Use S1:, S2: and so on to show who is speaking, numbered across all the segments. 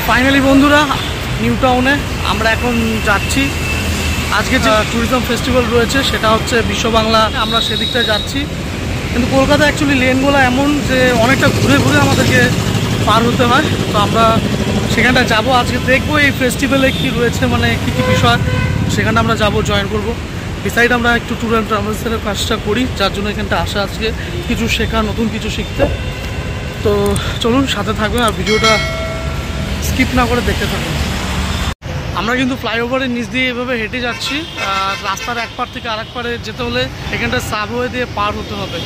S1: Finally বন্ধুরা new টাউনে আমরা এখন যাচ্ছি। আজকে যে ট্যুরিজম ফেস্টিভ্যাল রয়েছে সেটা হচ্ছে বিশ্ব বাংলা, আমরা সেদিকটায় যাচ্ছি। কিন্তু কলকাতা অ্যাকচুয়ালি লেনগুলো এমন যে অনেকটা ঘুরে ঘুরে আমাদেরকে পার হতে হয়। তো আমরা সেখানটা যাব, আজকে দেখবো এই ফেস্টিভ্যালে কী রয়েছে, মানে কী কী বিষয় সেখানে আমরা যাব, জয়েন করব। বিসাইড আমরা একটু ট্যুর অ্যান্ড ট্রাভেলসের কাজটা করি, যার জন্য এখানটা আসা আজকে কিছু শেখা, নতুন কিছু শিখতে। তো চলুন সাথে থাকবেন আর ভিডিওটা স্কিপ না করে দেখতে থাকুন। আমরা কিন্তু ফ্লাইওভারের নিচ দিয়ে এভাবে হেঁটে যাচ্ছি। রাস্তার এক পার থেকে আরেক পারে যেতে হলে এখানটা সাবওয়ে দিয়ে পার হতে হবে।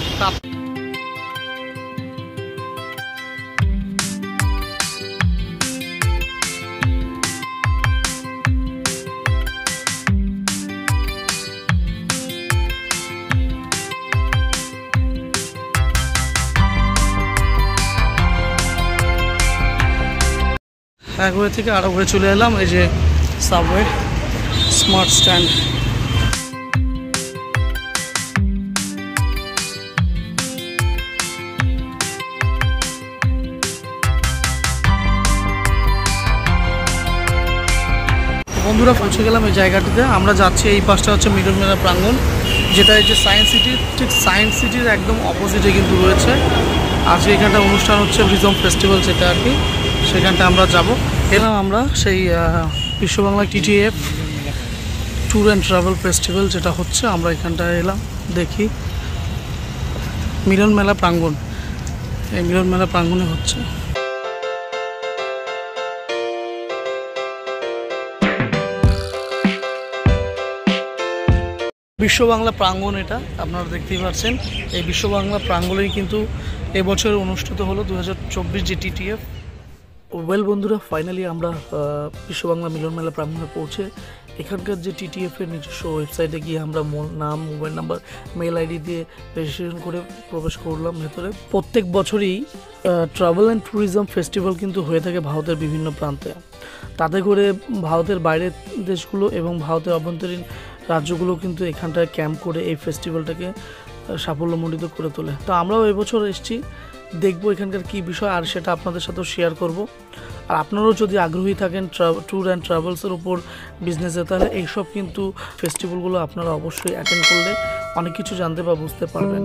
S1: এক ওয়ে থেকে আরেক ওয়ে চলে এলাম, এই যে সাবওয়ে স্মার্ট স্ট্যান্ড। বন্ধুরা পৌঁছে গেলাম এই জায়গাটিতে। আমরা যাচ্ছি, এই পাশটা হচ্ছে মিলন মেলা প্রাঙ্গণ, যেটা এই যে সায়েন্স সিটি, ঠিক সায়েন্স সিটির একদম অপোজিটে কিন্তু রয়েছে। আজকে এখানটা অনুষ্ঠান হচ্ছে ট্যুরিজম ফেস্টিভ্যাল, যেটা আর কি, সেখানটা আমরা যাব। এলাম আমরা সেই Biswa Bangla TTF tour and travel festival যেটা হচ্ছে, আমরা এখানটায় এলাম। দেখি মিলন মেলা প্রাঙ্গণ, এই মিলন মেলা প্রাঙ্গণে হচ্ছে। বিশ্ববাংলা প্রাঙ্গণ, এটা আপনারা দেখতেই পাচ্ছেন। এই বিশ্ববাংলা প্রাঙ্গণেই কিন্তু এবছর অনুষ্ঠিত হলো 2024 যে TTF। ওয়েল বন্ধুরা, ফাইনালি আমরা বিশ্ববাংলা মিলন মেলা প্রাঙ্গণে পৌঁছে এখানকার যে TTF-এর নিজস্ব ওয়েবসাইটে গিয়ে আমরা নাম, মোবাইল নাম্বার, মেল ID দিয়ে রেজিস্ট্রেশন করে প্রবেশ করলাম ভেতরে। প্রত্যেক বছরই ট্রাভেল অ্যান্ড ট্যুরিজম ফেস্টিভ্যাল কিন্তু হয়ে থাকে ভারতের বিভিন্ন প্রান্তে। তাতে করে ভারতের বাইরের দেশগুলো এবং ভারতের অভ্যন্তরীণ রাজ্যগুলো কিন্তু এখানটায় ক্যাম্প করে এই ফেস্টিভ্যালটাকে সাফল্যমণ্ডিত করে তোলে। তো আমরাও এবছর এসেছি, দেখবো এখানকার কী বিষয়, আর সেটা আপনাদের সাথেও শেয়ার করব। আর আপনারাও যদি আগ্রহী থাকেন ট্যুর অ্যান্ড ট্রাভেলসের উপর বিজনেসে, তাহলে এইসব কিন্তু ফেস্টিভ্যালগুলো আপনারা অবশ্যই অ্যাটেন্ড করলে অনেক কিছু জানতে বা বুঝতে পারবেন।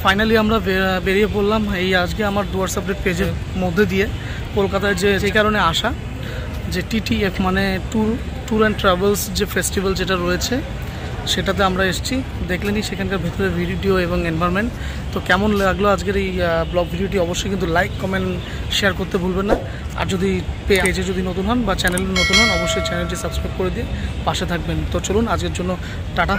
S1: ফাইনালি আমরা বেরিয়ে পড়লাম এই আজকে আমার ডুয়ার্স আপডেট পেজের মধ্যে দিয়ে কলকাতায় যে কারণে আসা, যে TTF মানে ট্যুর অ্যান্ড ট্রাভেলস যে ফেস্টিভ্যাল যেটা রয়েছে সেটাতে আমরা এসেছি। দেখলেনি সেখানকার ভেতরে ভিডিও এবং এনভায়রনমেন্ট। তো কেমন লাগলো আজকের এই ব্লগ ভিডিওটি, অবশ্যই কিন্তু লাইক, কমেন্ট, শেয়ার করতে ভুলবেন না। আর যদি পেজে যদি নতুন হন বা চ্যানেলে নতুন হন, অবশ্যই চ্যানেলটি সাবস্ক্রাইব করে দিয়ে পাশে থাকবেন। তো চলুন আজকের জন্য টাটা।